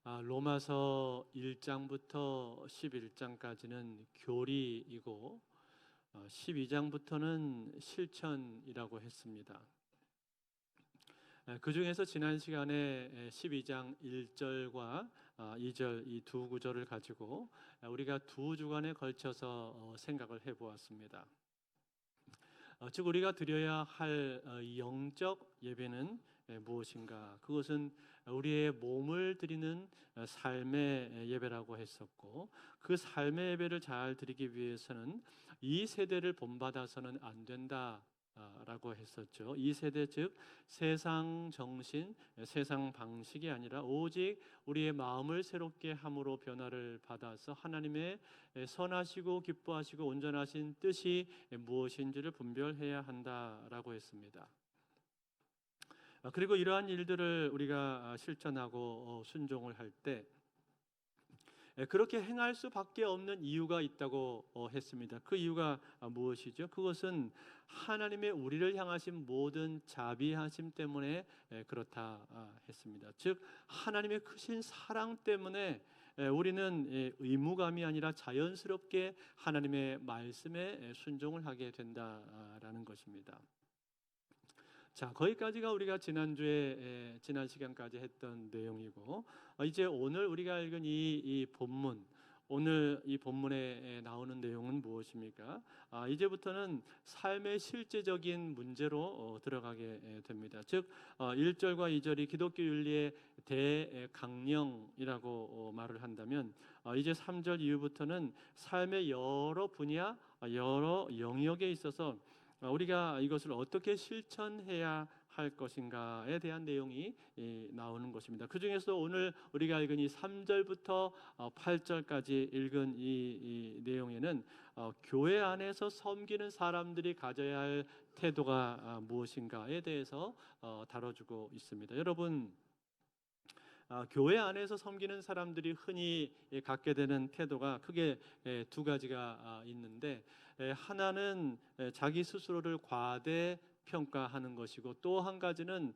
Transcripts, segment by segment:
로마서 1장부터 11장까지는 교리이고 12장부터는 실천이라고 했습니다. 그 중에서 지난 시간에 12장 1절과 2절 이 두 구절을 가지고 우리가 두 주간에 걸쳐서 생각을 해보았습니다. 즉 우리가 드려야 할 영적 예배는 무엇인가? 그것은 우리의 몸을 드리는 삶의 예배라고 했었고, 그 삶의 예배를 잘 드리기 위해서는 이 세대를 본받아서는 안 된다 라고 했었죠. 이 세대 즉 세상 정신, 세상 방식이 아니라 오직 우리의 마음을 새롭게 함으로 변화를 받아서 하나님의 선하시고 기뻐하시고 온전하신 뜻이 무엇인지를 분별해야 한다라고 했습니다. 그리고 이러한 일들을 우리가 실천하고 순종을 할 때 그렇게 행할 수밖에 없는 이유가 있다고 했습니다. 그 이유가 무엇이죠? 그것은 하나님의 우리를 향하신 모든 자비하심 때문에 그렇다 했습니다. 즉 하나님의 크신 사랑 때문에 우리는 의무감이 아니라 자연스럽게 하나님의 말씀에 순종을 하게 된다라는 것입니다. 자, 거기까지가 우리가 지난 시간까지 했던 내용이고, 이제 오늘 우리가 읽은 이 본문, 오늘 이 본문에 나오는 내용은 무엇입니까? 이제부터는 삶의 실제적인 문제로 들어가게 됩니다. 즉 1절과 2절이 기독교 윤리의 대강령이라고 말을 한다면, 이제 3절 이후부터는 삶의 여러 분야, 여러 영역에 있어서 우리가 이것을 어떻게 실천해야 할 것인가에 대한 내용이 나오는 것입니다. 그 중에서 오늘 우리가 읽은 이 3절부터 8절까지 읽은 이 내용에는 교회 안에서 섬기는 사람들이 가져야 할 태도가 무엇인가에 대해서 다뤄주고 있습니다. 여러분, 교회 안에서 섬기는 사람들이 흔히 갖게 되는 태도가 크게 두 가지가 있는데, 하나는 자기 스스로를 과대 평가하는 것이고, 또 한 가지는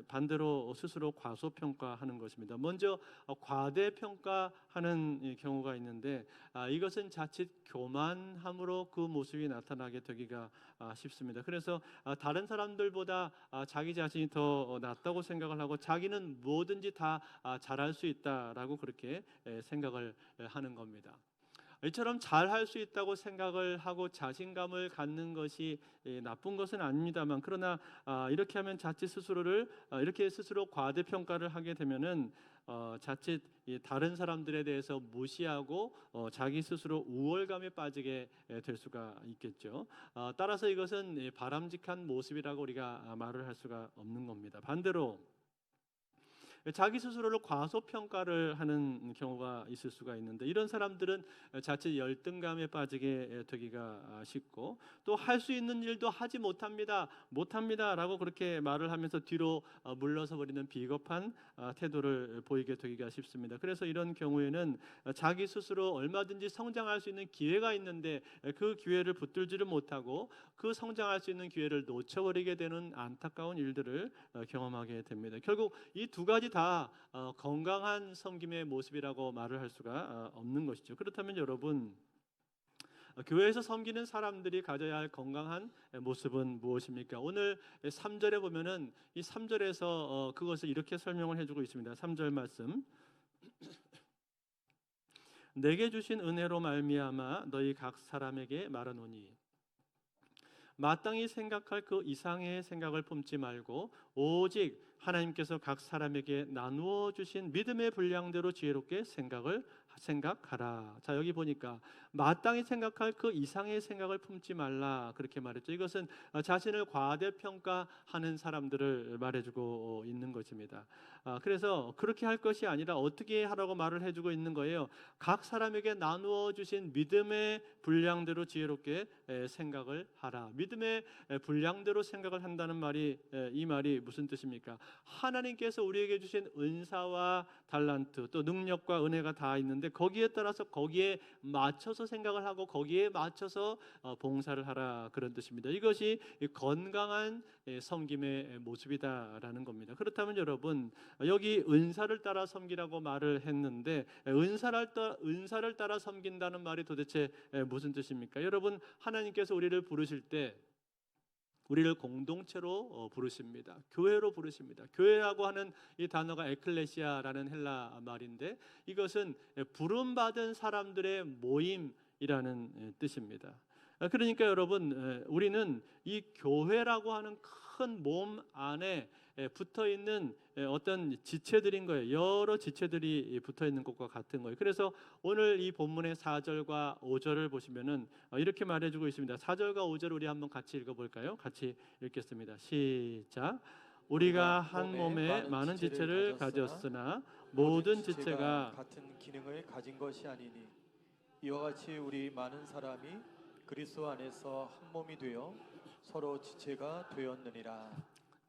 반대로 스스로 과소평가하는 것입니다. 먼저 과대평가하는 경우가 있는데, 이것은 자칫 교만함으로 그 모습이 나타나게 되기가 쉽습니다. 그래서 다른 사람들보다 자기 자신이 더 낫다고 생각을 하고, 자기는 뭐든지 다 잘할 수 있다라고 그렇게 생각을 하는 겁니다. 이처럼 잘할 수 있다고 생각을 하고 자신감을 갖는 것이 나쁜 것은 아닙니다만, 그러나 이렇게 하면 자칫 스스로를 이렇게 스스로 과대평가를 하게 되면은 자칫 다른 사람들에 대해서 무시하고 자기 스스로 우월감에 빠지게 될 수가 있겠죠. 따라서 이것은 바람직한 모습이라고 우리가 말을 할 수가 없는 겁니다. 반대로 자기 스스로를 과소평가를 하는 경우가 있을 수가 있는데, 이런 사람들은 자칫 열등감에 빠지게 되기가 쉽고, 또 할 수 있는 일도 하지 못합니다라고 그렇게 말을 하면서 뒤로 물러서 버리는 비겁한 태도를 보이게 되기가 쉽습니다. 그래서 이런 경우에는 자기 스스로 얼마든지 성장할 수 있는 기회가 있는데 그 기회를 붙들지를 못하고 그 성장할 수 있는 기회를 놓쳐버리게 되는 안타까운 일들을 경험하게 됩니다. 결국 이 두 가지 다 건강한 섬김의 모습이라고 말을 할 수가 없는 것이죠. 그렇다면 여러분, 교회에서 섬기는 사람들이 가져야 할 건강한 모습은 무엇입니까? 오늘 3절에 보면은 이 3절에서 그것을 이렇게 설명을 해주고 있습니다. 3절 말씀: 내게 주신 은혜로 말미암아 너희 각 사람에게 말하노니 마땅히 생각할 그 이상의 생각을 품지 말고 오직 하나님께서 각 사람에게 나누어 주신 믿음의 분량대로 지혜롭게 생각하라. 자, 여기 보니까 마땅히 생각할 그 이상의 생각을 품지 말라 그렇게 말했죠. 이것은 자신을 과대평가하는 사람들을 말해주고 있는 것입니다. 그래서 그렇게 할 것이 아니라 어떻게 하라고 말을 해주고 있는 거예요. 각 사람에게 나누어 주신 믿음의 분량대로 지혜롭게 생각을 하라. 믿음의 분량대로 생각을 한다는 말이, 이 말이 무슨 뜻입니까? 하나님께서 우리에게 주신 은사와 달란트, 또 능력과 은혜가 다 있는데 있는데 거기에 따라서 거기에 맞춰서 생각을 하고 거기에 맞춰서 봉사를 하라, 그런 뜻입니다. 이것이 건강한 섬김의 모습이다라는 겁니다. 그렇다면 여러분, 여기 은사를 따라 섬기라고 말을 했는데 은사를 따라 섬긴다는 말이 도대체 무슨 뜻입니까? 여러분, 하나님께서 우리를 부르실 때 우리를 공동체로 부르십니다. 교회로 부르십니다. 교회라고 하는 이 단어가 에클레시아라는 헬라 말인데 이것은 부름받은 사람들의 모임이라는 뜻입니다. 그러니까 여러분, 우리는 이 교회라고 하는 큰 몸 안에 붙어 있는 어떤 지체들인 거예요. 여러 지체들이 붙어 있는 것과 같은 거예요. 그래서 오늘 이 본문의 4절과 5절을 보시면은 이렇게 말해주고 있습니다. 4절과 5절 우리 한번 같이 읽어볼까요? 같이 읽겠습니다. 시작. 우리가 한 몸에 많은 지체를 가졌으나 모든 지체가 같은 기능을 가진 것이 아니니 이와 같이 우리 많은 사람이 그리스도 안에서 한 몸이 되어 서로 지체가 되었느니라.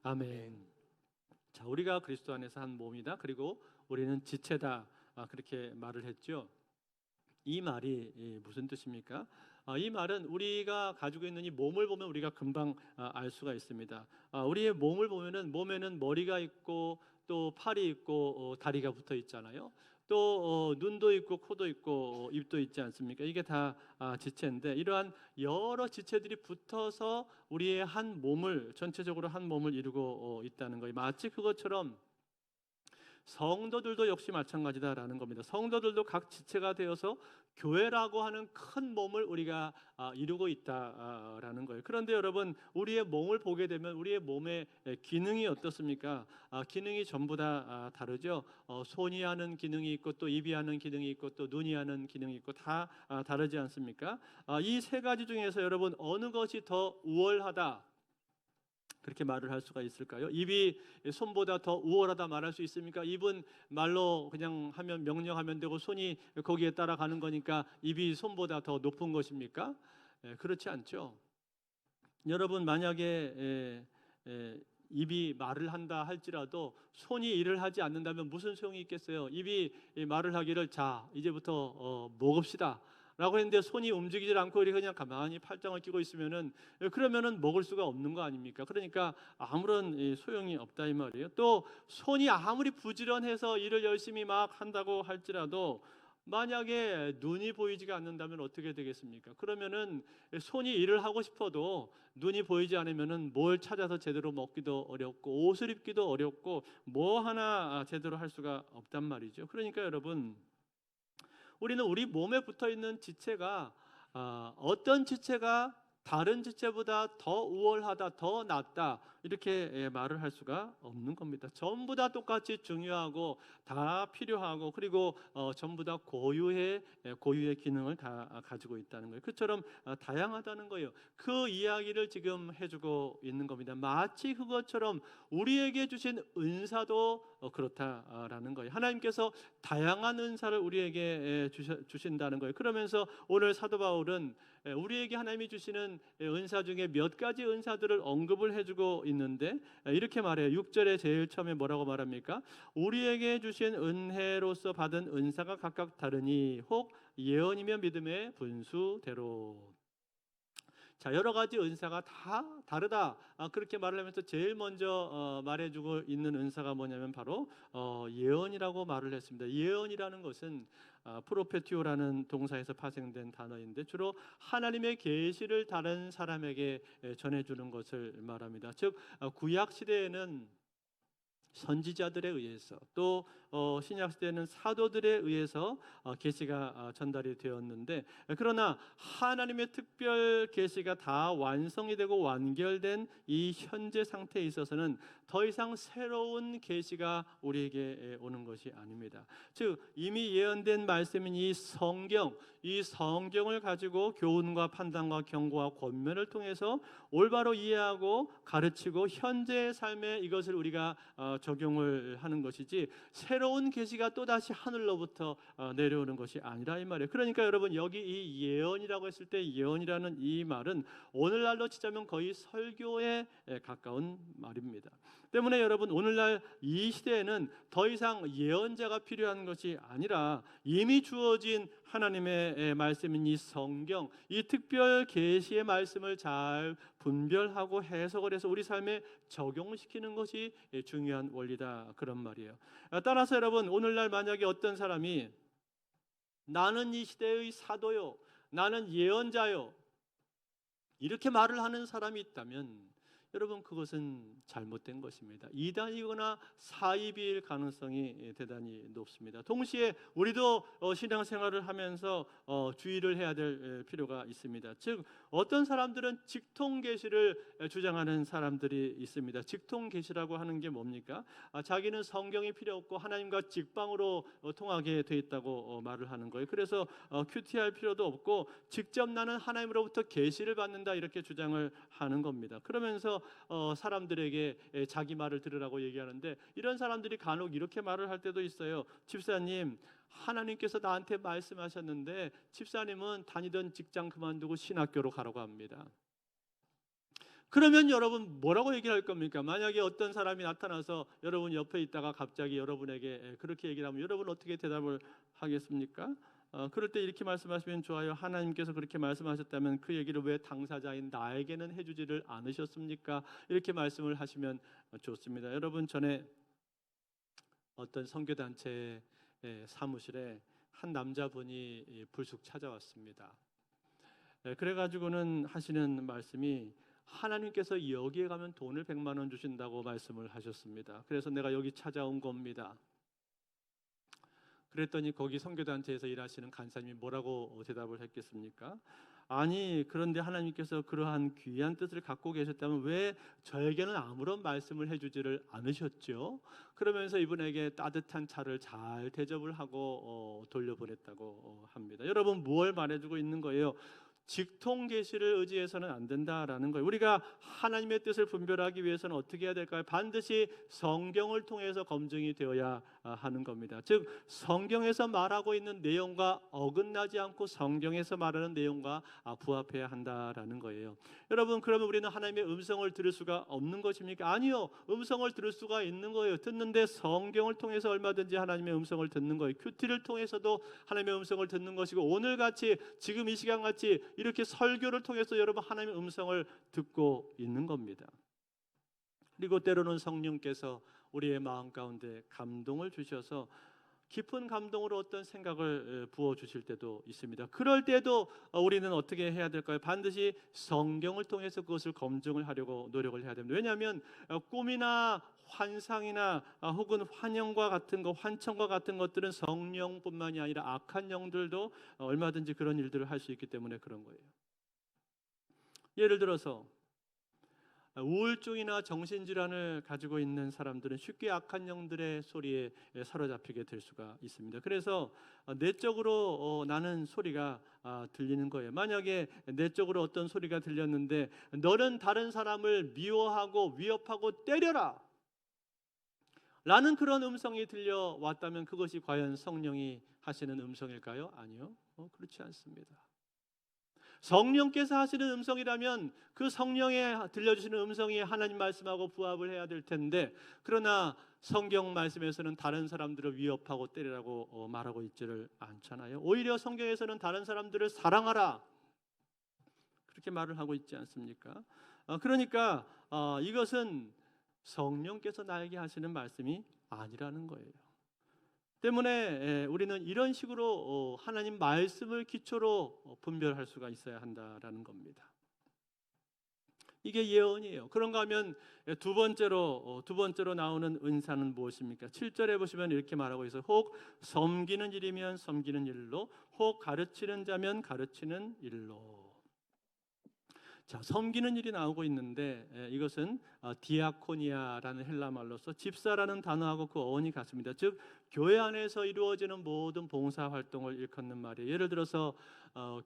아멘. 자, 우리가 그리스도 안에서 한 몸이다. 그리고 우리는 지체다. 그렇게 말을 했죠. 이 말이 무슨 뜻입니까? 이 말은 우리가 가지고 있는 이 몸을 보면 우리가 금방 알 수가 있습니다. 우리의 몸을 보면은 몸에는 머리가 있고 또 팔이 있고 다리가 붙어 있잖아요. 또 눈도 있고 코도 있고 입도 있지 않습니까? 이게 다 지체인데 이러한 여러 지체들이 붙어서 우리의 한 몸을 전체적으로 한 몸을 이루고 있다는 거예요. 마치 그것처럼 성도들도 역시 마찬가지다라는 겁니다. 성도들도 각 지체가 되어서 교회라고 하는 큰 몸을 우리가 이루고 있다라는 거예요. 그런데 여러분, 우리의 몸을 보게 되면 우리의 몸의 기능이 어떻습니까? 기능이 전부 다 다르죠. 손이 하는 기능이 있고 또 입이 하는 기능이 있고 또 눈이 하는 기능이 있고 다 다르지 않습니까? 이 세 가지 중에서 여러분 어느 것이 더 우월하다, 그렇게 말을 할 수가 있을까요? 입이 손보다 더 우월하다 말할 수 있습니까? 입은 말로 그냥 하면 명령하면 되고 손이 거기에 따라가는 거니까 입이 손보다 더 높은 것입니까? 그렇지 않죠. 여러분, 만약에 입이 말을 한다 할지라도 손이 일을 하지 않는다면 무슨 소용이 있겠어요? 입이 말을 하기를 자 이제부터 먹읍시다 라고 했는데 손이 움직이질 않고 그냥 가만히 팔짱을 끼고 있으면은 그러면은 먹을 수가 없는 거 아닙니까? 그러니까 아무런 소용이 없다 이 말이에요. 또 손이 아무리 부지런해서 일을 열심히 막 한다고 할지라도 만약에 눈이 보이지가 않는다면 어떻게 되겠습니까? 그러면은 손이 일을 하고 싶어도 눈이 보이지 않으면은 뭘 찾아서 제대로 먹기도 어렵고 옷을 입기도 어렵고 뭐 하나 제대로 할 수가 없단 말이죠. 그러니까 여러분, 우리는 우리 몸에 붙어 있는 지체가 어떤 지체가 다른 지체보다 더 우월하다, 더 낫다 이렇게 말을 할 수가 없는 겁니다. 전부 다 똑같이 중요하고 다 필요하고 그리고 전부 다 고유의 기능을 다 가지고 있다는 거예요. 그처럼 다양하다는 거예요. 그 이야기를 지금 해주고 있는 겁니다. 마치 그것처럼 우리에게 주신 은사도 그렇다라는 거예요. 하나님께서 다양한 은사를 우리에게 주신다는 거예요. 그러면서 오늘 사도 바울은 우리에게 하나님이 주시는 은사 중에 몇 가지 은사들을 언급을 해주고 있는데 이렇게 말해요. 6절에 제일 처음에 뭐라고 말합니까? 우리에게 주신 은혜로서 받은 은사가 각각 다르니 혹 예언이며 믿음의 분수대로. 자, 여러 가지 은사가 다 다르다. 그렇게 말을 하면서 제일 먼저 말해주고 있는 은사가 뭐냐면 바로 예언이라고 말을 했습니다. 예언이라는 것은 프로페티오라는 동사에서 파생된 단어인데 주로 하나님의 계시를 다른 사람에게 전해주는 것을 말합니다. 즉 구약 시대에는 선지자들에 의해서 또 신약 시대에는 사도들에 의해서 계시가 전달이 되었는데 그러나 하나님의 특별 계시가 다 완성이 되고 완결된 이 현재 상태에 있어서는 더 이상 새로운 계시가 우리에게 오는 것이 아닙니다. 즉 이미 예언된 말씀인 이 성경을 가지고 교훈과 판단과 경고와 권면을 통해서 올바로 이해하고 가르치고 현재의 삶에 이것을 우리가 적용을 하는 것이지 새로운 새로운 계시가 또 다시 하늘로부터 내려오는 것이 아니라 이 말이에요. 그러니까 여러분 여기 이 예언이라고 했을 때 예언이라는 이 말은 오늘날로 치자면 거의 설교에 가까운 말입니다. 때문에 여러분 오늘날 이 시대에는 더 이상 예언자가 필요한 것이 아니라 이미 주어진 하나님의 말씀인 이 성경, 이 특별 계시의 말씀을 잘 분별하고 해석을 해서 우리 삶에 적용시키는 것이 중요한 원리다, 그런 말이에요. 따라서 여러분 오늘날 만약에 어떤 사람이 나는 이 시대의 사도요, 나는 예언자요, 이렇게 말을 하는 사람이 있다면 여러분 그것은 잘못된 것입니다. 이단이거나 사이비일 가능성이 대단히 높습니다. 동시에 우리도 신앙생활을 하면서 주의를 해야 될 필요가 있습니다. 즉 어떤 사람들은 직통계시를 주장하는 사람들이 있습니다. 직통계시라고 하는 게 뭡니까? 자기는 성경이 필요 없고 하나님과 직방으로 통하게 돼 있다고 말을 하는 거예요. 그래서 큐티할 필요도 없고 직접 나는 하나님으로부터 계시를 받는다, 이렇게 주장을 하는 겁니다. 그러면서 사람들에게 자기 말을 들으라고 얘기하는데, 이런 사람들이 간혹 이렇게 말을 할 때도 있어요. 집사님, 하나님께서 나한테 말씀하셨는데 집사님은 다니던 직장 그만두고 신학교로 가라고 합니다. 그러면 여러분 뭐라고 얘기할 겁니까? 만약에 어떤 사람이 나타나서 여러분 옆에 있다가 갑자기 여러분에게 그렇게 얘기를 하면 여러분 어떻게 대답을 하겠습니까? 그럴 때 이렇게 말씀하시면 좋아요. 하나님께서 그렇게 말씀하셨다면 그 얘기를 왜 당사자인 나에게는 해주지를 않으셨습니까? 이렇게 말씀을 하시면 좋습니다. 여러분, 전에 어떤 선교단체 사무실에 한 남자분이 불쑥 찾아왔습니다. 그래가지고는 하시는 말씀이 하나님께서 여기에 가면 돈을 100만 원 주신다고 말씀을 하셨습니다. 그래서 내가 여기 찾아온 겁니다. 그랬더니 거기 선교단체에서 일하시는 간사님이 뭐라고 대답을 했겠습니까? 아니, 그런데 하나님께서 그러한 귀한 뜻을 갖고 계셨다면 왜 저에게는 아무런 말씀을 해주지를 않으셨죠? 그러면서 이분에게 따뜻한 차를 잘 대접을 하고 돌려보냈다고 합니다. 여러분, 무엇을 말해주고 있는 거예요? 직통 계시를 의지해서는 안 된다라는 거예요. 우리가 하나님의 뜻을 분별하기 위해서는 어떻게 해야 될까요? 반드시 성경을 통해서 검증이 되어야 하는 겁니다. 즉 성경에서 말하고 있는 내용과 어긋나지 않고 성경에서 말하는 내용과 부합해야 한다라는 거예요. 여러분, 그러면 우리는 하나님의 음성을 들을 수가 없는 것입니까? 아니요, 음성을 들을 수가 있는 거예요. 듣는데 성경을 통해서 얼마든지 하나님의 음성을 듣는 거예요. 큐티를 통해서도 하나님의 음성을 듣는 것이고, 오늘같이 지금 이 시간같이 이렇게 설교를 통해서 여러분 하나님의 음성을 듣고 있는 겁니다. 그리고 때로는 성령께서 우리의 마음 가운데 감동을 주셔서 깊은 감동으로 어떤 생각을 부어주실 때도 있습니다. 그럴 때도 우리는 어떻게 해야 될까요? 반드시 성경을 통해서 그것을 검증을 하려고 노력을 해야 됩니다. 왜냐하면 꿈이나 환상이나 혹은 환영과 같은 것, 환청과 같은 것들은 성령뿐만이 아니라 악한 영들도 얼마든지 그런 일들을 할 수 있기 때문에 그런 거예요. 예를 들어서 우울증이나 정신질환을 가지고 있는 사람들은 쉽게 악한 영들의 소리에 사로잡히게 될 수가 있습니다. 그래서 내적으로 나는 소리가 들리는 거예요. 만약에 내적으로 어떤 소리가 들렸는데 너는 다른 사람을 미워하고 위협하고 때려라 라는 그런 음성이 들려왔다면 그것이 과연 성령이 하시는 음성일까요? 아니요, 그렇지 않습니다. 성령께서 하시는 음성이라면 그 성령에 들려주시는 음성이 하나님 말씀하고 부합을 해야 될 텐데, 그러나 성경 말씀에서는 다른 사람들을 위협하고 때리라고 말하고 있지를 않잖아요. 오히려 성경에서는 다른 사람들을 사랑하라 그렇게 말을 하고 있지 않습니까? 그러니까 이것은 성령께서 나에게 하시는 말씀이 아니라는 거예요. 때문에 우리는 이런 식으로 하나님 말씀을 기초로 분별할 수가 있어야 한다라는 겁니다. 이게 예언이에요. 그런가 하면 두 번째로 나오는 은사는 무엇입니까? 7절에 보시면 이렇게 말하고 있어요. 혹 섬기는 일이면 섬기는 일로, 혹 가르치는 자면 가르치는 일로. 자, 섬기는 일이 나오고 있는데 이것은 디아코니아라는 헬라 말로서 집사라는 단어하고 그 어원이 같습니다. 즉 교회 안에서 이루어지는 모든 봉사 활동을 일컫는 말이에요. 예를 들어서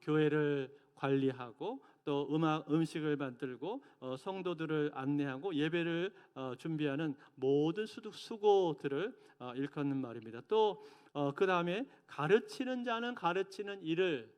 교회를 관리하고 또 음식을 만들고 성도들을 안내하고 예배를 준비하는 모든 수고들을 일컫는 말입니다. 또 그 다음에 가르치는 자는 가르치는 일을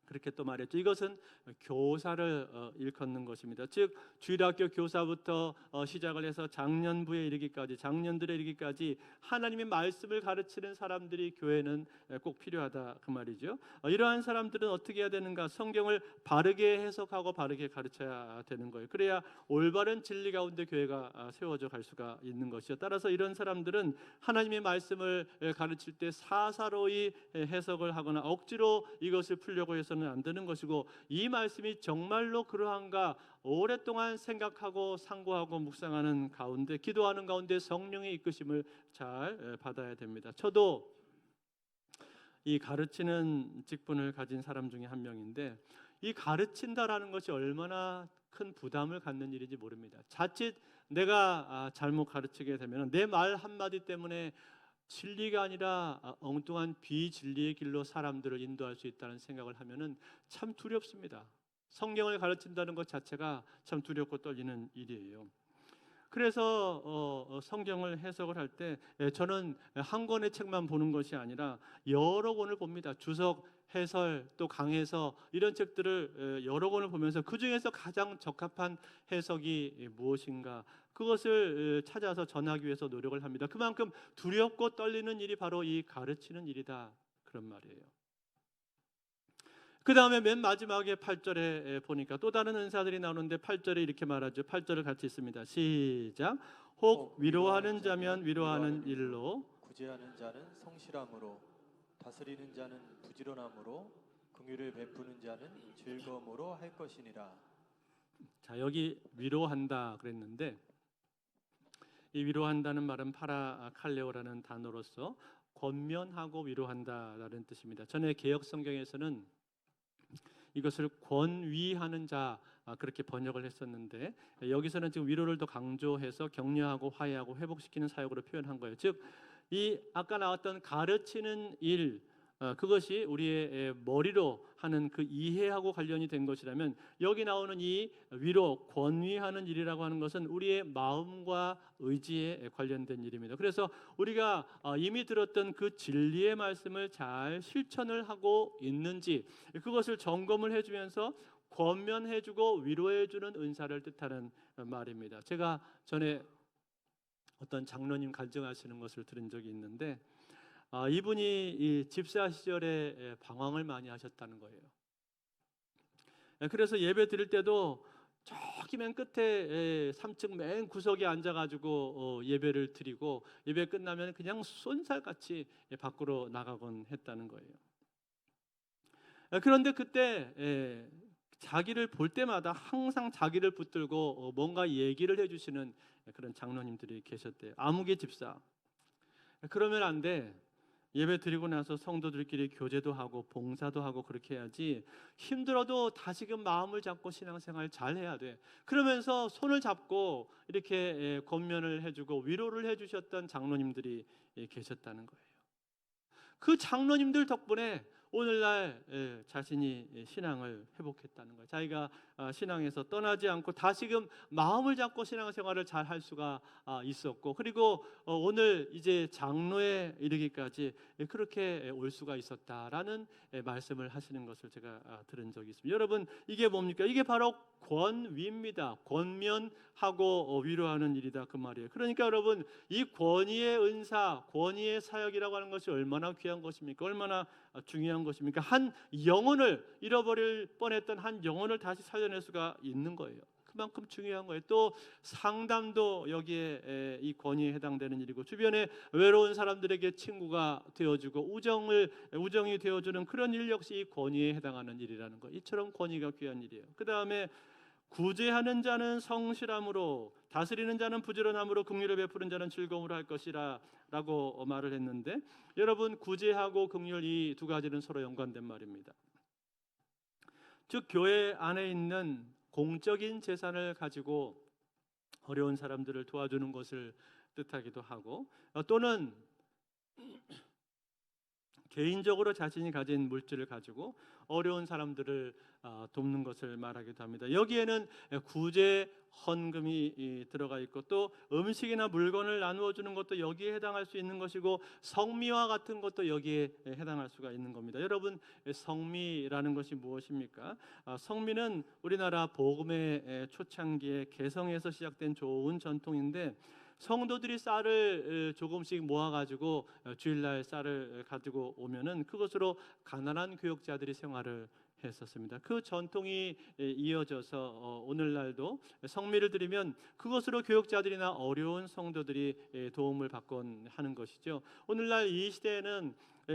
그렇게 또 말했죠. 이것은 교사를 일컫는 것입니다. 즉 주일학교 교사부터 시작을 해서 장년부에 이르기까지, 장년들에 이르기까지 하나님의 말씀을 가르치는 사람들이 교회는 꼭 필요하다 그 말이죠. 이러한 사람들은 어떻게 해야 되는가? 성경을 바르게 해석하고 바르게 가르쳐야 되는 거예요. 그래야 올바른 진리 가운데 교회가 세워져 갈 수가 있는 것이죠. 따라서 이런 사람들은 하나님의 말씀을 가르칠 때 사사로이 해석을 하거나 억지로 이것을 풀려고 해서는 안 되는 것이고, 이 말씀이 정말로 그러한가 오랫동안 생각하고 상고하고 묵상하는 가운데, 기도하는 가운데 성령의 이끄심을 잘 받아야 됩니다. 저도 이 가르치는 직분을 가진 사람 중에 한 명인데, 이 가르친다라는 것이 얼마나 큰 부담을 갖는 일인지 모릅니다. 자칫 내가 잘못 가르치게 되면 내 말 한마디 때문에 진리가 아니라 엉뚱한 비진리의 길로 사람들을 인도할 수 있다는 생각을 하면은 참 두렵습니다. 성경을 가르친다는 것 자체가 참 두렵고 떨리는 일이에요. 그래서 성경을 해석을 할 때 저는 한 권의 책만 보는 것이 아니라 여러 권을 봅니다. 주석, 해설, 또 강해서 이런 책들을 여러 권을 보면서 그 중에서 가장 적합한 해석이 무엇인가, 그것을 찾아서 전하기 위해서 노력을 합니다. 그만큼 두렵고 떨리는 일이 바로 이 가르치는 일이다 그런 말이에요. 그 다음에 맨 마지막에 8절에 보니까 또 다른 은사들이 나오는데 8절에 이렇게 말하죠. 8절을 같이 있습니다. 시작. 혹 위로하는 자면 위로하는 일로, 구제하는 자는 성실함으로, 다스리는 자는 부지런함으로, 긍휼을 베푸는 자는 즐거움으로 할 것이니라. 자, 여기 위로한다 그랬는데, 이 위로한다는 말은 파라칼레오라는 단어로서 권면하고 위로한다라는 뜻입니다. 전에 개역 성경에서는 이것을 권위하는 자 그렇게 번역을 했었는데, 여기서는 지금 위로를 더 강조해서 격려하고 화해하고 회복시키는 사역으로 표현한 거예요. 즉 이 아까 나왔던 가르치는 일, 그것이 우리의 머리로 하는 그 이해하고 관련이 된 것이라면, 여기 나오는 이 위로, 권위하는 일이라고 하는 것은 우리의 마음과 의지에 관련된 일입니다. 그래서 우리가 이미 들었던 그 진리의 말씀을 잘 실천을 하고 있는지, 그것을 점검을 해주면서 권면해주고 위로해주는 은사를 뜻하는 말입니다. 제가 전에 어떤 장로님 간증하시는 것을 들은 적이 있는데, 이분이 이 집사 시절에 방황을 많이 하셨다는 거예요. 그래서 예배 드릴 때도 저기 맨 끝에 3층 맨 구석에 앉아가지고 예배를 드리고, 예배 끝나면 그냥 쏜살같이 밖으로 나가곤 했다는 거예요. 그런데 그때 자기를 볼 때마다 항상 자기를 붙들고 뭔가 얘기를 해주시는 그런 장로님들이 계셨대요. 아무개 집사. 그러면 안 돼. 예배 드리고 나서 성도들끼리 교제도 하고 봉사도 하고 그렇게 해야지. 힘들어도 다시금 마음을 잡고 신앙생활 잘 해야 돼. 그러면서 손을 잡고 이렇게 권면을 해주고 위로를 해주셨던 장로님들이 계셨다는 거예요. 그 장로님들 덕분에 오늘날 자신이 신앙을 회복했다는 거예요. 자기가 신앙에서 떠나지 않고 다시금 마음을 잡고 신앙생활을 잘 할 수가 있었고, 그리고 오늘 이제 장로에 이르기까지 그렇게 올 수가 있었다라는 말씀을 하시는 것을 제가 들은 적이 있습니다. 여러분, 이게 뭡니까? 이게 바로 권위입니다. 권면하고 위로하는 일이다 그 말이에요. 그러니까 여러분, 이 권위의 은사, 권위의 사역이라고 하는 것이 얼마나 귀한 것입니까? 얼마나 중요한 것입니까? 한 영혼을 잃어버릴 뻔했던 한 영혼을 다시 살려낼 수가 있는 거예요. 그만큼 중요한 거예요. 또 상담도 여기에 이 권위에 해당되는 일이고, 주변에 외로운 사람들에게 친구가 되어주고 우정이 되어주는 그런 일 역시 이 권위에 해당하는 일이라는 거. 이처럼 권위가 귀한 일이에요. 그 다음에 구제하는 자는 성실함으로, 다스리는 자는 부지런함으로, 긍휼을 베푸는 자는 즐거움으로 할 것이라 라고 말을 했는데, 여러분, 구제하고 긍휼 이 두 가지는 서로 연관된 말입니다. 즉 교회 안에 있는 공적인 재산을 가지고 어려운 사람들을 도와주는 것을 뜻하기도 하고, 또는 개인적으로 자신이 가진 물질을 가지고 어려운 사람들을 돕는 것을 말하기도 합니다. 여기에는 구제 헌금이 들어가 있고 또 음식이나 물건을 나누어 주는 것도 여기에 해당할 수 있는 것이고 성미와 같은 것도 여기에 해당할 수가 있는 겁니다. 여러분, 성미라는 것이 무엇입니까? 성미는 우리나라 복음의 초창기에 개성에서 시작된 좋은 전통인데 성도들이 쌀을 조금씩 모아가지고 주일날 쌀을 가지고 오면은 그것으로 가난한 교역자들이 생활을 했었습니다. 그 전통이 이어져서 오늘날도 성미를 드리면 그것으로 교역자들이나 어려운 성도들이 도움을 받곤 하는 것이죠. 오늘날 이 시대에는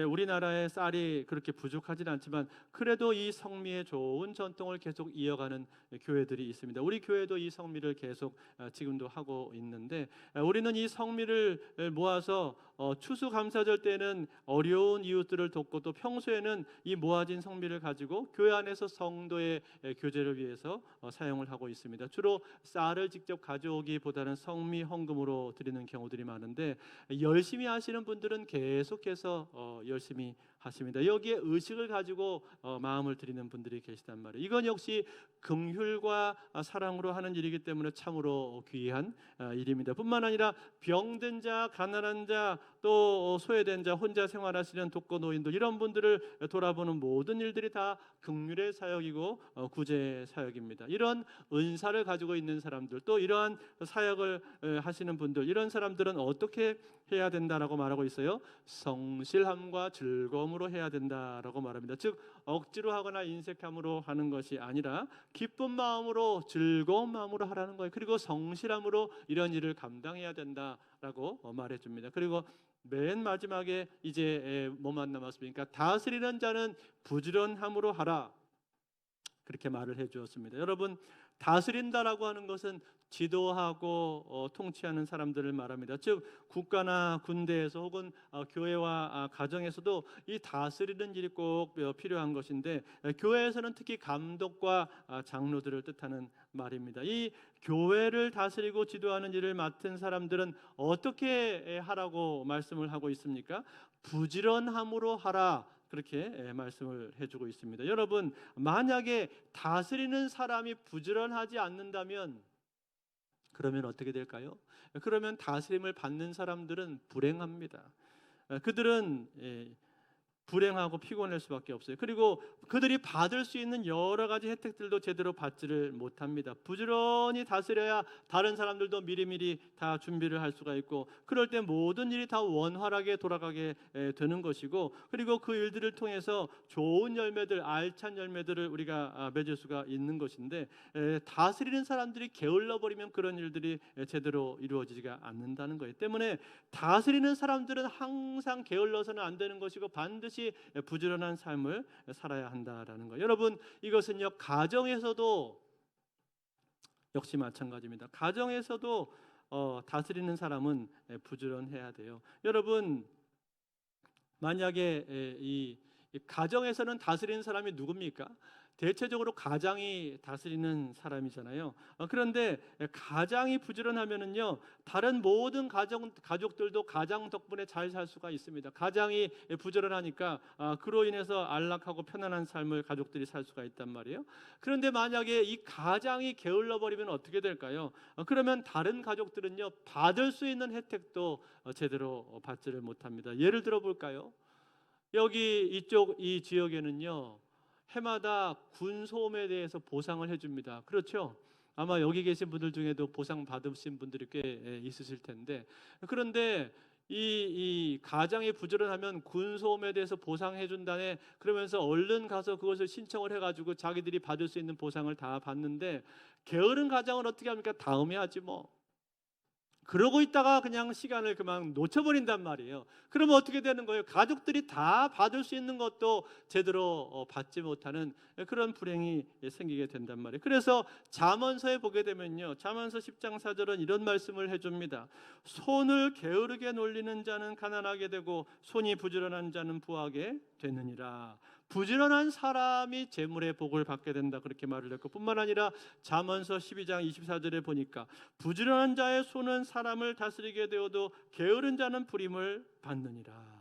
우리나라의 쌀이 그렇게 부족하지는 않지만 그래도 이 성미의 좋은 전통을 계속 이어가는 교회들이 있습니다. 우리 교회도 이 성미를 계속 지금도 하고 있는데 우리는 이 성미를 모아서 추수감사절 때는 어려운 이웃들을 돕고 또 평소에는 이 모아진 성미를 가지고 교회 안에서 성도의 교제를 위해서 사용을 하고 있습니다. 주로 쌀을 직접 가져오기보다는 성미 헌금으로 드리는 경우들이 많은데 열심히 하시는 분들은 계속해서 열심히 하십니다. 여기에 의식을 가지고 마음을 드리는 분들이 계시단 말이에요. 이건 역시 긍휼과 사랑으로 하는 일이기 때문에 참으로 귀한 일입니다. 뿐만 아니라 병든 자, 가난한 자, 또 소외된 자, 혼자 생활하시는 독거노인들 이런 분들을 돌아보는 모든 일들이 다 긍휼의 사역이고 구제의 사역입니다. 이런 은사를 가지고 있는 사람들 또 이러한 사역을 하시는 분들 이런 사람들은 어떻게 해야 된다라고 말하고 있어요? 성실함과 즐거움으로 해야 된다라고 말합니다. 즉 억지로 하거나 인색함으로 하는 것이 아니라 기쁜 마음으로 즐거운 마음으로 하라는 거예요. 그리고 성실함으로 이런 일을 감당해야 된다라고 말해줍니다. 그리고 맨 마지막에 이제 뭐만 남았습니까? 다스리는 자는 부지런함으로 하라. 그렇게 말을 해주었습니다. 여러분, 다스린다라고 하는 것은 지도하고 통치하는 사람들을 말합니다. 즉 국가나 군대에서 혹은 교회와 가정에서도 이 다스리는 일이 꼭 필요한 것인데 교회에서는 특히 감독과 장로들을 뜻하는 말입니다. 이 교회를 다스리고 지도하는 일을 맡은 사람들은 어떻게 하라고 말씀을 하고 있습니까? 부지런함으로 하라. 그렇게 말씀을 해주고 있습니다. 여러분, 만약에 다스리는 사람이 부지런하지 않는다면 그러면 어떻게 될까요? 그러면 다스림을 받는 사람들은 불행합니다. 그들은 불행하고 피곤할 수밖에 없어요. 그리고 그들이 받을 수 있는 여러 가지 혜택들도 제대로 받지를 못합니다. 부지런히 다스려야 다른 사람들도 미리미리 다 준비를 할 수가 있고 그럴 때 모든 일이 다 원활하게 돌아가게 되는 것이고 그리고 그 일들을 통해서 좋은 열매들, 알찬 열매들을 우리가 맺을 수가 있는 것인데 다스리는 사람들이 게을러 버리면 그런 일들이 제대로 이루어지지가 않는다는 거예요. 때문에 다스리는 사람들은 항상 게을러서는 안 되는 것이고 반드시 부지런한 삶을 살아야 한다라는 거예요. 여러분, 이것은요 가정에서도 역시 마찬가지입니다. 가정에서도 다스리는 사람은 부지런해야 돼요. 여러분, 만약에 이 가정에서는 다스리는 사람이 누굽니까? 대체적으로 가장이 다스리는 사람이잖아요. 그런데 가장이 부지런하면은요 다른 모든 가족들도 가장 덕분에 잘 살 수가 있습니다. 가장이 부지런하니까 그로 인해서 안락하고 편안한 삶을 가족들이 살 수가 있단 말이에요. 그런데 만약에 이 가장이 게을러 버리면 어떻게 될까요? 그러면 다른 가족들은요 받을 수 있는 혜택도 제대로 받지를 못합니다. 예를 들어 볼까요? 여기 이쪽 이 지역에는요 해마다 군소음에 대해서 보상을 해줍니다. 그렇죠? 아마 여기 계신 분들 중에도 보상 받으신 분들이 꽤 있으실 텐데 그런데 이 가장이 부지런하면 군소음에 대해서 보상해 준다네 그러면서 얼른 가서 그것을 신청을 해가지고 자기들이 받을 수 있는 보상을 다 받는데 게으른 가장은 어떻게 합니까? 다음에 하지 뭐. 그러고 있다가 그냥 시간을 그만 놓쳐버린단 말이에요. 그러면 어떻게 되는 거예요? 가족들이 다 받을 수 있는 것도 제대로 받지 못하는 그런 불행이 생기게 된단 말이에요. 그래서 잠언서에 보게 되면요, 잠언서 10장 4절은 이런 말씀을 해줍니다. 손을 게으르게 놀리는 자는 가난하게 되고 손이 부지런한 자는 부하게 되느니라. 부지런한 사람이 재물의 복을 받게 된다 그렇게 말을 했고 뿐만 아니라 잠언서 12장 24절에 보니까 부지런한 자의 손은 사람을 다스리게 되어도 게으른 자는 불임을 받느니라.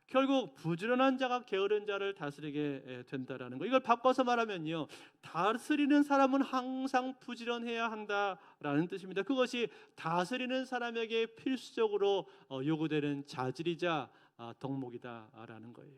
결국 부지런한 자가 게으른 자를 다스리게 된다라는 거. 이걸 바꿔서 말하면요, 다스리는 사람은 항상 부지런해야 한다라는 뜻입니다. 그것이 다스리는 사람에게 필수적으로 요구되는 자질이자 덕목이다라는 거예요.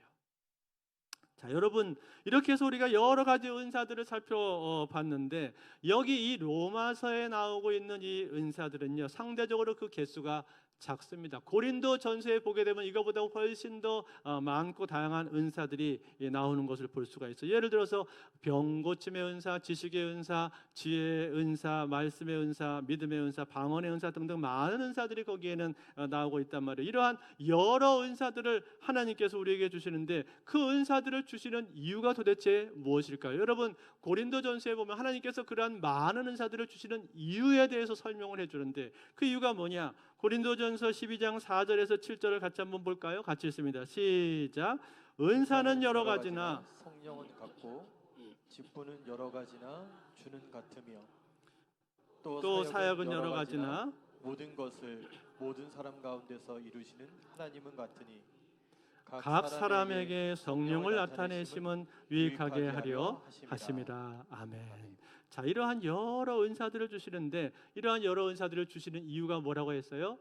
자, 여러분, 이렇게 해서 우리가 여러 가지 은사들을 살펴봤는데, 여기 이 로마서에 나오고 있는 이 은사들은요, 상대적으로 그 개수가 작습니다. 고린도 전서에 보게 되면 이거보다 훨씬 더 많고 다양한 은사들이 나오는 것을 볼 수가 있어요. 예를 들어서 병 고침의 은사, 지식의 은사, 지혜의 은사, 말씀의 은사, 믿음의 은사, 방언의 은사 등등 많은 은사들이 거기에는 나오고 있단 말이에요. 이러한 여러 은사들을 하나님께서 우리에게 주시는데, 그 은사들을 주시는 이유가 도대체 무엇일까요? 여러분, 고린도전서에 보면 하나님께서 그러한 많은 은사들을 주시는 이유에 대해서 설명을 해주는데, 그 이유가 뭐냐? 고린도전서 12장 4절에서 7절을 같이 한번 볼까요? 같이 읽습니다. 시작. 은사는 여러 가지나 성령은 같고 직분은 여러 가지나 주는 같으며 또 사역은 여러 가지나 모든 것을 모든 사람 가운데서 이루시는 하나님은 같으니 각 사람에게 성령을 나타내심은 유익하게 하려 하심이라. 아멘. 자, 이러한 여러 은사들을 주시는데, 이러한 여러 은사들을 주시는 이유가 뭐라고 했어요?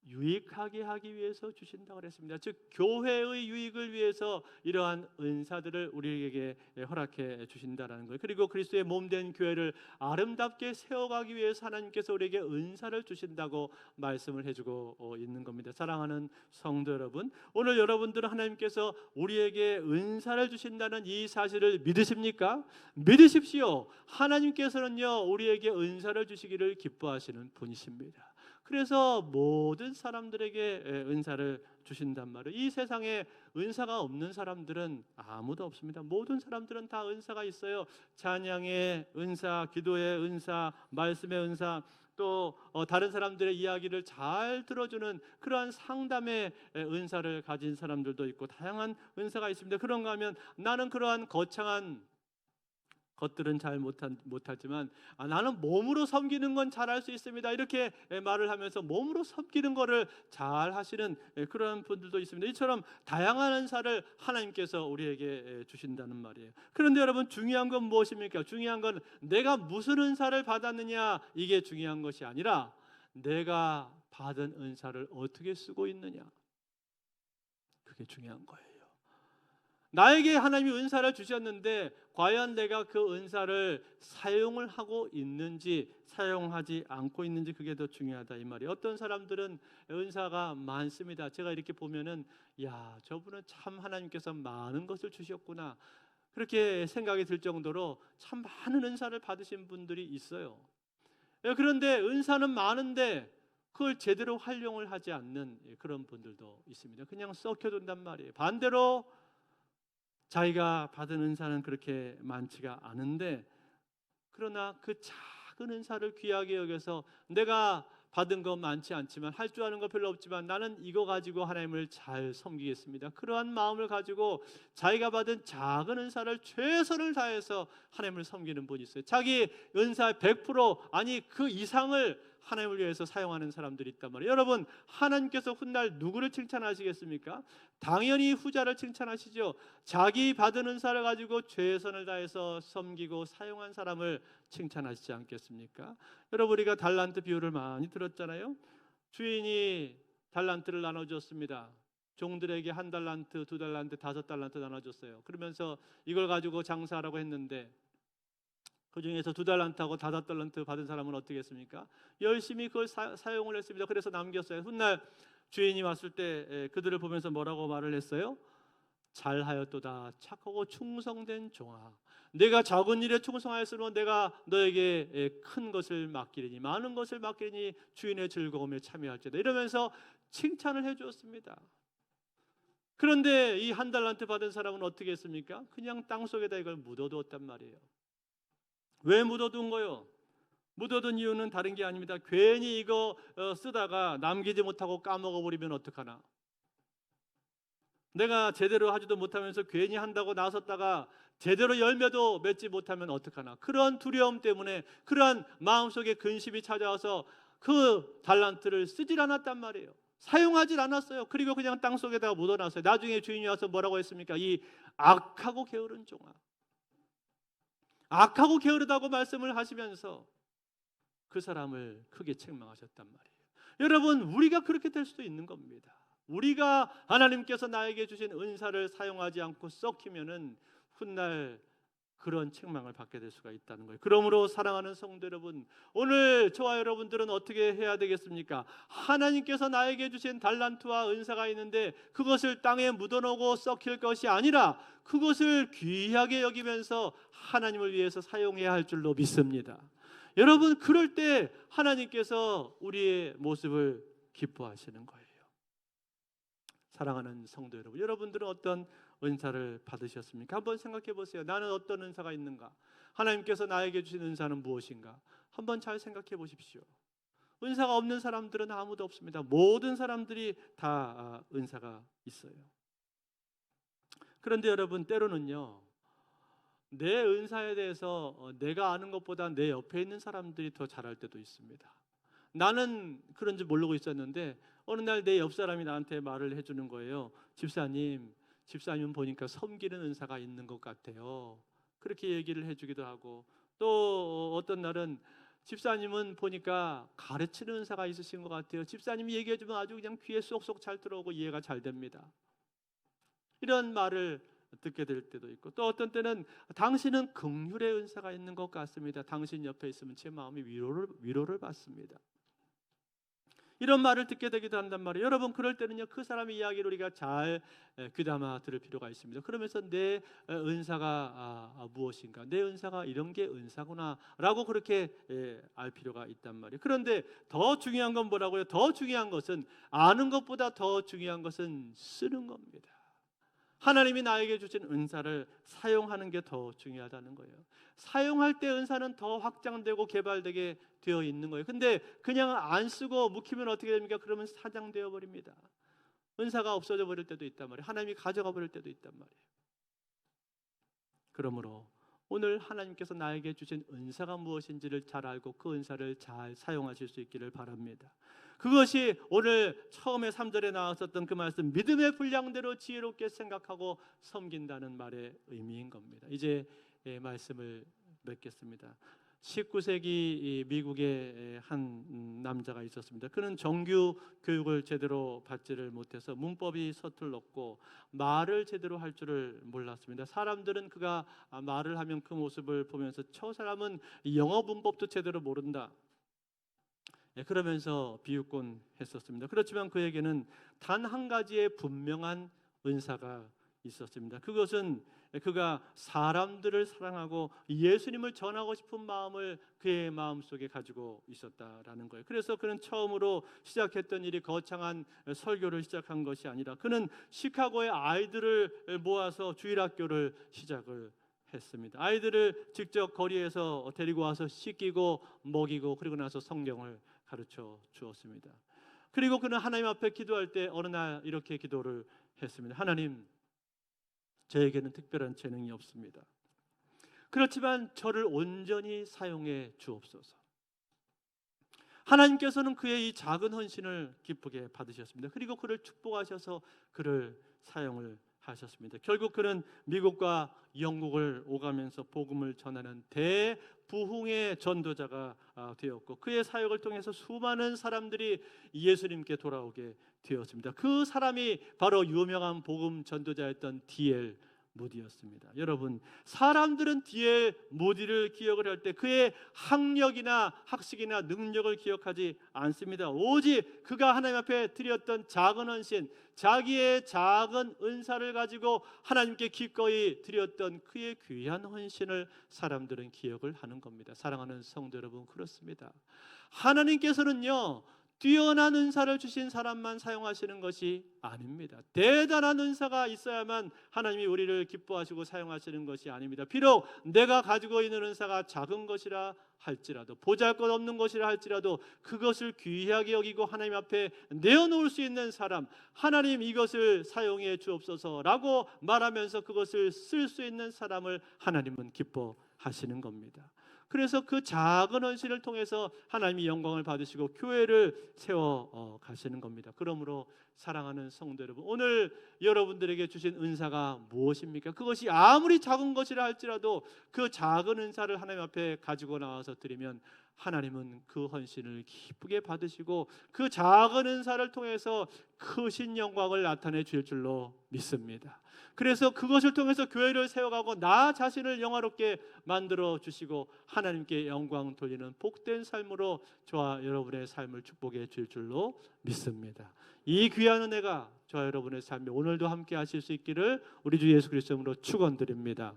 유익하게 하기 위해서 주신다고 그랬습니다. 즉 교회의 유익을 위해서 이러한 은사들을 우리에게 허락해 주신다라는 거예요. 그리고 그리스도의 몸된 교회를 아름답게 세워가기 위해서 하나님께서 우리에게 은사를 주신다고 말씀을 해주고 있는 겁니다. 사랑하는 성도 여러분, 오늘 여러분들은 하나님께서 우리에게 은사를 주신다는 이 사실을 믿으십니까? 믿으십시오. 하나님께서는요, 우리에게 은사를 주시기를 기뻐하시는 분이십니다. 그래서 모든 사람들에게 은사를 주신단 말이에요. 이 세상에 은사가 없는 사람들은 아무도 없습니다. 모든 사람들은 다 은사가 있어요. 찬양의 은사, 기도의 은사, 말씀의 은사, 또 다른 사람들의 이야기를 잘 들어주는 그러한 상담의 은사를 가진 사람들도 있고, 다양한 은사가 있습니다. 그런가 하면 나는 그러한 거창한 것들은 잘 못하지만 나는 몸으로 섬기는 건 잘할 수 있습니다. 이렇게 말을 하면서 몸으로 섬기는 거를 잘 하시는 그런 분들도 있습니다. 이처럼 다양한 은사를 하나님께서 우리에게 주신다는 말이에요. 그런데 여러분, 중요한 건 무엇입니까? 중요한 건 내가 무슨 은사를 받았느냐, 이게 중요한 것이 아니라 내가 받은 은사를 어떻게 쓰고 있느냐, 그게 중요한 거예요. 나에게 하나님이 은사를 주셨는데 과연 내가 그 은사를 사용을 하고 있는지 사용하지 않고 있는지, 그게 더 중요하다 이 말이에요. 어떤 사람들은 은사가 많습니다. 제가 이렇게 보면은 야, 저분은 참 하나님께서 많은 것을 주셨구나, 그렇게 생각이 들 정도로 참 많은 은사를 받으신 분들이 있어요. 그런데 은사는 많은데 그걸 제대로 활용을 하지 않는 그런 분들도 있습니다. 그냥 썩혀둔단 말이에요. 반대로 자기가 받은 은사는 그렇게 많지가 않은데, 그러나 그 작은 은사를 귀하게 여겨서 내가 받은 거 많지 않지만, 할 줄 아는 거 별로 없지만 나는 이거 가지고 하나님을 잘 섬기겠습니다, 그러한 마음을 가지고 자기가 받은 작은 은사를 최선을 다해서 하나님을 섬기는 분이 있어요. 자기 은사의 100% 아니 그 이상을 하나님을 위해서 사용하는 사람들이 있단 말이에요. 여러분, 하나님께서 훗날 누구를 칭찬하시겠습니까? 당연히 후자를 칭찬하시죠. 자기 받은 은사를 가지고 최선을 다해서 섬기고 사용한 사람을 칭찬하시지 않겠습니까? 여러분, 우리가 달란트 비유를 많이 들었잖아요. 주인이 달란트를 나눠줬습니다. 종들에게 1달란트, 2달란트, 5달란트 나눠줬어요. 그러면서 이걸 가지고 장사하라고 했는데, 그 중에서 2달란트하고 5달란트 받은 사람은 어떻게 했습니까? 열심히 그걸 사용을 했습니다. 그래서 남겼어요. 훗날 주인이 왔을 때 그들을 보면서 뭐라고 말을 했어요? 잘하였도다, 착하고 충성된 종아, 내가 작은 일에 충성하였으면 내가 너에게 큰 것을 맡기리니, 많은 것을 맡기리니 주인의 즐거움에 참여할지다, 이러면서 칭찬을 해주었습니다. 그런데 이 1달란트 받은 사람은 어떻게 했습니까? 그냥 땅속에다 이걸 묻어두었단 말이에요. 왜 묻어둔 거요? 묻어둔 이유는 다른 게 아닙니다. 괜히 이거 쓰다가 남기지 못하고 까먹어버리면 어떡하나, 내가 제대로 하지도 못하면서 괜히 한다고 나섰다가 제대로 열매도 맺지 못하면 어떡하나, 그런 두려움 때문에, 그러한 마음속에 근심이 찾아와서 그 달란트를 쓰질 않았단 말이에요. 사용하질 않았어요. 그리고 그냥 땅속에다가 묻어놨어요. 나중에 주인이 와서 뭐라고 했습니까? 이 악하고 게으른 종아, 악하고 게으르다고 말씀을 하시면서 그 사람을 크게 책망하셨단 말이에요. 여러분, 우리가 그렇게 될 수도 있는 겁니다. 우리가 하나님께서 나에게 주신 은사를 사용하지 않고 썩히면은 훗날 그런 책망을 받게 될 수가 있다는 거예요. 그러므로 사랑하는 성도 여러분, 오늘 저와 여러분들은 어떻게 해야 되겠습니까? 하나님께서 나에게 주신 달란트와 은사가 있는데 그것을 땅에 묻어놓고 썩힐 것이 아니라 그것을 귀하게 여기면서 하나님을 위해서 사용해야 할 줄로 믿습니다. 여러분, 그럴 때 하나님께서 우리의 모습을 기뻐하시는 거예요. 사랑하는 성도 여러분, 여러분들은 어떤 은사를 받으셨습니까? 한번 생각해 보세요. 나는 어떤 은사가 있는가? 하나님께서 나에게 주신 은사는 무엇인가? 한번 잘 생각해 보십시오. 은사가 없는 사람들은 아무도 없습니다. 모든 사람들이 다 은사가 있어요. 그런데 여러분, 때로는요, 내 은사에 대해서 내가 아는 것보다 내 옆에 있는 사람들이 더 잘할 때도 있습니다. 나는 그런 줄 모르고 있었는데 어느 날 내 옆 사람이 나한테 말을 해주는 거예요. 집사님은 보니까 섬기는 은사가 있는 것 같아요. 그렇게 얘기를 해주기도 하고, 또 어떤 날은 집사님은 보니까 가르치는 은사가 있으신 것 같아요. 집사님이 얘기해주면 아주 그냥 귀에 쏙쏙 잘 들어오고 이해가 잘 됩니다. 이런 말을 듣게 될 때도 있고, 또 어떤 때는 당신은 긍휼의 은사가 있는 것 같습니다. 당신 옆에 있으면 제 마음이 위로를 받습니다. 이런 말을 듣게 되기도 한단 말이에요. 여러분, 그럴 때는요, 그 사람의 이야기를 우리가 잘 귀담아 들을 필요가 있습니다. 그러면서 내 은사가 무엇인가, 내 은사가 이런 게 은사구나 라고 그렇게 알 필요가 있단 말이에요. 그런데 더 중요한 건 뭐라고요? 더 중요한 것은, 아는 것보다 더 중요한 것은 쓰는 겁니다. 하나님이 나에게 주신 은사를 사용하는 게 더 중요하다는 거예요. 사용할 때 은사는 더 확장되고 개발되게 되어 있는 거예요. 근데 그냥 안 쓰고 묵히면 어떻게 됩니까? 그러면 사장되어 버립니다. 은사가 없어져 버릴 때도 있단 말이에요. 하나님이 가져가 버릴 때도 있단 말이에요. 그러므로 오늘 하나님께서 나에게 주신 은사가 무엇인지를 잘 알고 그 은사를 잘 사용하실 수 있기를 바랍니다. 그것이 오늘 처음에 3절에 나왔었던 그 말씀, 믿음의 분량대로 지혜롭게 생각하고 섬긴다는 말의 의미인 겁니다. 이제 말씀을 맺겠습니다. 19세기 미국의 한 남자가 있었습니다. 그는 정규 교육을 제대로 받지를 못해서 문법이 서툴렀고 말을 제대로 할 줄을 몰랐습니다. 사람들은 그가 말을 하면 그 모습을 보면서 저 사람은 영어 문법도 제대로 모른다, 그러면서 비웃곤 했었습니다. 그렇지만 그에게는 단 한 가지의 분명한 은사가 있었습니다. 그것은 그가 사람들을 사랑하고 예수님을 전하고 싶은 마음을 그의 마음속에 가지고 있었다라는 거예요. 그래서 그는 처음으로 시작했던 일이 거창한 설교를 시작한 것이 아니라 그는 시카고의 아이들을 모아서 주일학교를 시작을 했습니다. 아이들을 직접 거리에서 데리고 와서 씻기고 먹이고 그리고 나서 성경을 가르쳐 주었습니다. 그리고 그는 하나님 앞에 기도할 때 어느 날 이렇게 기도를 했습니다. 하나님, 저에게는 특별한 재능이 없습니다. 그렇지만 저를 온전히 사용해 주옵소서. 하나님께서는 그의 이 작은 헌신을 기쁘게 받으셨습니다. 그리고 그를 축복하셔서 그를 사용을 하셨습니다. 결국 그는 미국과 영국을 오가면서 복음을 전하는 대부흥의 전도자가 되었고 그의 사역을 통해서 수많은 사람들이 예수님께 돌아오게 되었습니다. 그 사람이 바로 유명한 복음 전도자였던 D.L. 무디였습니다. 여러분, 사람들은 D.L. 무디를 기억을 할 때 그의 학력이나 학식이나 능력을 기억하지 않습니다. 오직 그가 하나님 앞에 드렸던 작은 헌신, 자기의 작은 은사를 가지고 하나님께 기꺼이 드렸던 그의 귀한 헌신을 사람들은 기억을 하는 겁니다. 사랑하는 성도 여러분, 그렇습니다. 하나님께서는요, 뛰어난 은사를 주신 사람만 사용하시는 것이 아닙니다. 대단한 은사가 있어야만 하나님이 우리를 기뻐하시고 사용하시는 것이 아닙니다. 비록 내가 가지고 있는 은사가 작은 것이라 할지라도, 보잘것없는 것이라 할지라도 그것을 귀하게 여기고 하나님 앞에 내어놓을 수 있는 사람, 하나님 이것을 사용해 주옵소서라고 말하면서 그것을 쓸 수 있는 사람을 하나님은 기뻐하시는 겁니다. 그래서 그 작은 헌신을 통해서 하나님이 영광을 받으시고 교회를 세워 가시는 겁니다. 그러므로 사랑하는 성도 여러분, 오늘 여러분들에게 주신 은사가 무엇입니까? 그것이 아무리 작은 것이라 할지라도 그 작은 은사를 하나님 앞에 가지고 나와서 드리면 하나님은 그 헌신을 기쁘게 받으시고 그 작은 은사를 통해서 크신 영광을 나타내 주실 줄로 믿습니다. 그래서 그것을 통해서 교회를 세워가고 나 자신을 영화롭게 만들어 주시고 하나님께 영광 돌리는 복된 삶으로 저와 여러분의 삶을 축복해 주실 줄로 믿습니다. 이 귀한 은혜가 저와 여러분의 삶에 오늘도 함께 하실 수 있기를 우리 주 예수 그리스도로 축원드립니다.